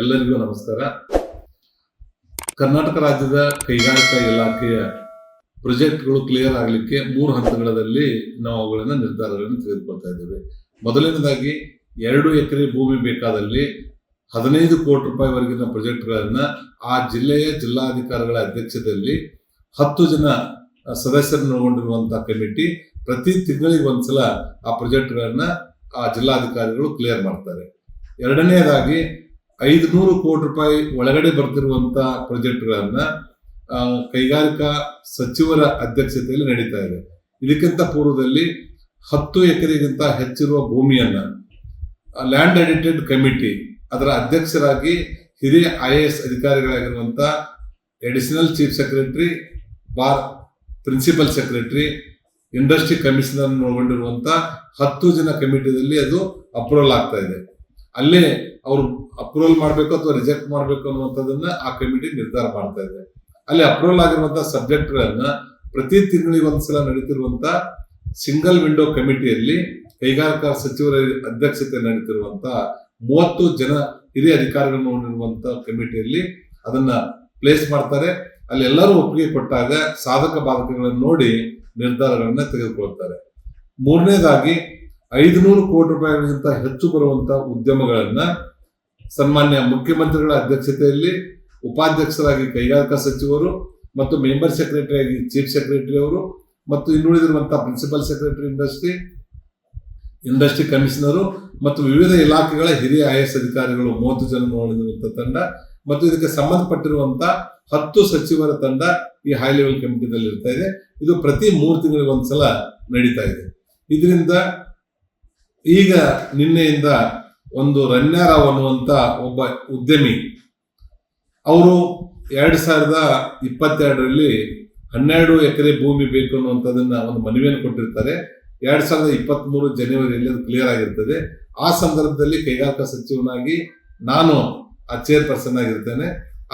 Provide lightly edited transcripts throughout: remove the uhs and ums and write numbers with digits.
ಎಲ್ಲರಿಗೂ ನಮಸ್ಕಾರ. ಕರ್ನಾಟಕ ರಾಜ್ಯದ ಕೈಗಾರಿಕಾ ಇಲಾಖೆಯ ಪ್ರಾಜೆಕ್ಟ್ಗಳು ಕ್ಲಿಯರ್ ಆಗಲಿಕ್ಕೆ 3 ಹಂತಗಳಲ್ಲಿ ನಾವು ಅವುಗಳನ್ನು ನಿರ್ಧಾರಗಳನ್ನು ತೆಗೆದುಕೊಳ್ತಾ ಇದ್ದೇವೆ. ಮೊದಲನೇದಾಗಿ 2 ಎಕರೆ ಭೂಮಿ ಬೇಕಾದಲ್ಲಿ 15 ಕೋಟಿ ರೂಪಾಯಿವರೆಗಿನ ಪ್ರಾಜೆಕ್ಟ್ಗಳನ್ನು ಆ ಜಿಲ್ಲೆಯ ಜಿಲ್ಲಾಧಿಕಾರಿಗಳ ಅಧ್ಯಕ್ಷತೆಯಲ್ಲಿ 10 ಜನ ಸದಸ್ಯರನ್ನು ಒಳಗೊಂಡಿರುವಂತಹ ಕಮಿಟಿ ಪ್ರತಿ ತಿಂಗಳಿಗೆ ಒಂದ್ಸಲ ಆ ಪ್ರಾಜೆಕ್ಟ್ಗಳನ್ನ ಆ ಜಿಲ್ಲಾಧಿಕಾರಿಗಳು ಕ್ಲಿಯರ್ ಮಾಡ್ತಾರೆ. ಎರಡನೆಯದಾಗಿ 500 ಕೋಟಿ ರೂಪಾಯಿ ಒಳಗಡೆ ಬರ್ತಿರುವಂತಹ ಪ್ರಾಜೆಕ್ಟ್ಗಳನ್ನ ಕೈಗಾರಿಕಾ ಸಚಿವರ ಅಧ್ಯಕ್ಷತೆಯಲ್ಲಿ ನಡೀತಾ ಇದೆ. ಇದಕ್ಕಿಂತ ಪೂರ್ವದಲ್ಲಿ 10 ಎಕರೆಗಿಂತ ಹೆಚ್ಚಿರುವ ಭೂಮಿಯನ್ನ ಲ್ಯಾಂಡ್ ಎಡಿಟೆಡ್ ಕಮಿಟಿ ಅದರ ಅಧ್ಯಕ್ಷರಾಗಿ ಹಿರಿಯ IAS ಅಧಿಕಾರಿಗಳಾಗಿರುವಂತಹ additional chief secretary principal secretary industry commissioner ಒಳಗೊಂಡಿರುವಂತಹ 10 ಜನ ಕಮಿಟಿಯಲ್ಲಿ ಅದು ಅಪ್ರೂವಲ್ ಆಗ್ತಾ ಇದೆ. ಅಲ್ಲೇ ಅವರು ಅಪ್ರೂವಲ್ ಮಾಡಬೇಕು ಅಥವಾ ರಿಜೆಕ್ಟ್ ಮಾಡಬೇಕು ಅನ್ನುವಂಥದ್ದನ್ನ ಆ ಕಮಿಟಿ ನಿರ್ಧಾರ ಮಾಡ್ತಾ ಇದೆ. ಅಲ್ಲಿ ಅಪ್ರೂವಲ್ ಆಗಿರುವಂತಹ ಸಬ್ಜೆಕ್ಟ್ಗಳನ್ನ ಪ್ರತಿ ತಿಂಗಳಿಗೆ ಒಂದ್ಸಲ ನಡೀತಿರುವಂತಹ ಸಿಂಗಲ್ ವಿಂಡೋ ಕಮಿಟಿಯಲ್ಲಿ ಕೈಗಾರಿಕಾ ಸಚಿವರ ಅಧ್ಯಕ್ಷತೆ ನಡೀತಿರುವಂತಹ 30 ಜನ ಹಿರಿಯ ಅಧಿಕಾರಿಗಳನ್ನು ಹೊಂದಿರುವಂತಹ ಕಮಿಟಿಯಲ್ಲಿ ಅದನ್ನ ಪ್ಲೇಸ್ ಮಾಡ್ತಾರೆ. ಅಲ್ಲಿ ಎಲ್ಲರೂ ಒಪ್ಪಿಗೆ ಕೊಟ್ಟಾಗ ಸಾಧಕ ಬಾಧಕಗಳನ್ನು ನೋಡಿ ನಿರ್ಧಾರಗಳನ್ನ ತೆಗೆದುಕೊಳ್ತಾರೆ. ಮೂರನೇದಾಗಿ 500 ಕೋಟಿ ರೂಪಾಯಿಗಳಿಗಿಂತ ಹೆಚ್ಚು ಬರುವಂತಹ ಉದ್ಯಮಗಳನ್ನ ಸನ್ಮಾನ್ಯ ಮುಖ್ಯಮಂತ್ರಿಗಳ ಅಧ್ಯಕ್ಷತೆಯಲ್ಲಿ ಉಪಾಧ್ಯಕ್ಷರಾಗಿ ಕೈಗಾರಿಕಾ ಸಚಿವರು ಮತ್ತು ಮೆಂಬರ್ ಸೆಕ್ರೆಟರಿ ಆಗಿ ಚೀಫ್ ಸೆಕ್ರೆಟರಿ ಅವರು ಮತ್ತು ಇನ್ನುಳಿದಿರುವಂತಹ ಪ್ರಿನ್ಸಿಪಲ್ ಸೆಕ್ರೆಟರಿ ಇಂಡಸ್ಟ್ರಿ ಕಮಿಷನರು ಮತ್ತು ವಿವಿಧ ಇಲಾಖೆಗಳ ಹಿರಿಯ IAS ಅಧಿಕಾರಿಗಳು 30 ಜನ ಒಳಗೊಂಡಿರುವಂತಹ ತಂಡ ಮತ್ತು ಇದಕ್ಕೆ ಸಂಬಂಧಪಟ್ಟಿರುವಂತಹ 10 ಸಚಿವರ ತಂಡ ಈ ಹೈ ಲೆವೆಲ್ ಕಮಿಟಿದಲ್ಲಿ ಇರ್ತಾ ಇದೆ. ಇದು ಪ್ರತಿ 3 ತಿಂಗಳಿಗೆ ಒಂದ್ಸಲ ನಡೀತಾ ಇದೆ. ಇದರಿಂದ ಈಗ ನಿನ್ನೆಯಿಂದ ಒಂದು ರಣ್ಯಾರಾವ್ ಅನ್ನುವಂತ ಒಬ್ಬ ಉದ್ಯಮಿ ಅವರು 2022ರಲ್ಲಿ 12 ಎಕರೆ ಭೂಮಿ ಬೇಕು ಅನ್ನುವಂಥದ್ದನ್ನ ಒಂದು ಮನವಿಯನ್ನು ಕೊಟ್ಟಿರ್ತಾರೆ. 2023 ಜನವರಿಯಲ್ಲಿ ಅದು ಕ್ಲಿಯರ್ ಆಗಿರ್ತದೆ. ಆ ಸಂದರ್ಭದಲ್ಲಿ ಕೈಗಾರಿಕಾ ಸಚಿವನಾಗಿ ನಾನು ಆ ಚೇರ್ಪರ್ಸನ್ ಆಗಿರ್ತೇನೆ.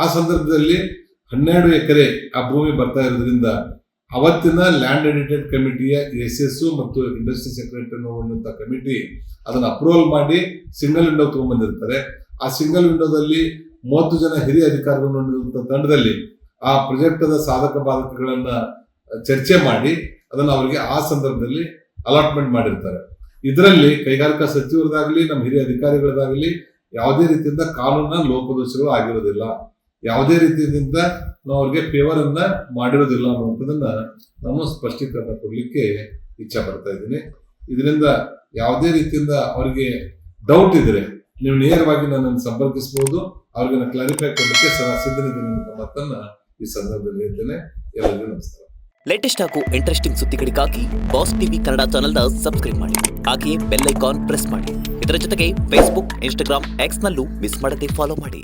ಆ ಸಂದರ್ಭದಲ್ಲಿ 12 ಎಕರೆ ಆ ಭೂಮಿ ಬರ್ತಾ ಇರೋದ್ರಿಂದ ಅವತ್ತಿನ ಲ್ಯಾಂಡ್ ಎಡಿಟೆಡ್ ಕಮಿಟಿಯ SS ಮತ್ತು ಇಂಡಸ್ಟ್ರಿ ಸೆಕ್ರೆಟರಿ ನೋಡುವಂತಹ ಕಮಿಟಿ ಅದನ್ನು ಅಪ್ರೂವಲ್ ಮಾಡಿ ಸಿಂಗಲ್ ವಿಂಡೋ ತಗೊಂಡ್ಬಂದಿರ್ತಾರೆ. ಆ ಸಿಂಗಲ್ ವಿಂಡೋದಲ್ಲಿ 30 ಜನ ಹಿರಿಯ ಅಧಿಕಾರಿಗಳು ನೋಡಿರುವಂತಹ ತಂಡದಲ್ಲಿ ಆ ಪ್ರಾಜೆಕ್ಟದ ಸಾಧಕ ಬಾಧಕಗಳನ್ನ ಚರ್ಚೆ ಮಾಡಿ ಅದನ್ನು ಅವರಿಗೆ ಆ ಸಂದರ್ಭದಲ್ಲಿ ಅಲಾಟ್ಮೆಂಟ್ ಮಾಡಿರ್ತಾರೆ. ಇದರಲ್ಲಿ ಕೈಗಾರಿಕಾ ಸಚಿವರದಾಗಲಿ ನಮ್ಮ ಹಿರಿಯ ಅಧಿಕಾರಿಗಳದಾಗಲಿ ಯಾವುದೇ ರೀತಿಯಿಂದ ಕಾನೂನಿನ ಲೋಪದೋಷಗಳು ಆಗಿರೋದಿಲ್ಲ, ಯಾವುದೇ ರೀತಿಯಿಂದ ನಾವು ಅವ್ರಿಗೆ ಫೇವರ್ ಅನ್ನ ಮಾಡಿರೋದಿಲ್ಲ ಅನ್ನುವಂಥದ್ದನ್ನ ನಾನು ಸ್ಪಷ್ಟೀಕರಣ ಕೊಡ್ಲಿಕ್ಕೆ ಇಚ್ಛೆ ಪಡ್ತಾ ಇದ್ದೀನಿ. ಇದರಿಂದ ಯಾವುದೇ ರೀತಿಯಿಂದ ಅವರಿಗೆ ಡೌಟ್ ಇದ್ರೆ ನೀವು ನೇರವಾಗಿ ನನ್ನನ್ನು ಸಂಪರ್ಕಿಸಬಹುದು. ಅವ್ರಿಗೆ ನಾನು ಕ್ಲಾರಿಫೈ ಕೊಡಲಿಕ್ಕೆ ಸಿದ್ಧನಿದ್ದೀನಿ ಅಂತ ಮಾತನ್ನ ಈ ಸಂದರ್ಭದಲ್ಲಿ ಹೇಳ್ತೇನೆ. ಎಲ್ಲರಿಗೂ ನಮಸ್ಕಾರ. ಲೇಟೆಸ್ಟ್ ಹಾಗೂ ಇಂಟ್ರೆಸ್ಟಿಂಗ್ ಸುದ್ದಿಗಳಿಗಾಗಿ ಬಾಸ್ ಟಿವಿ ಕನ್ನಡ ಚಾನೆಲ್ನ ಸಬ್ಸ್ಕ್ರೈಬ್ ಮಾಡಿ, ಹಾಗೆಯೇ ಬೆಲ್ ಐಕಾನ್ ಪ್ರೆಸ್ ಮಾಡಿ. ಇದರ ಜೊತೆಗೆ ಫೇಸ್ಬುಕ್, ಇನ್ಸ್ಟಾಗ್ರಾಮ್, X ನಲ್ಲೂ ಮಿಸ್ ಮಾಡದೆ ಫಾಲೋ ಮಾಡಿ.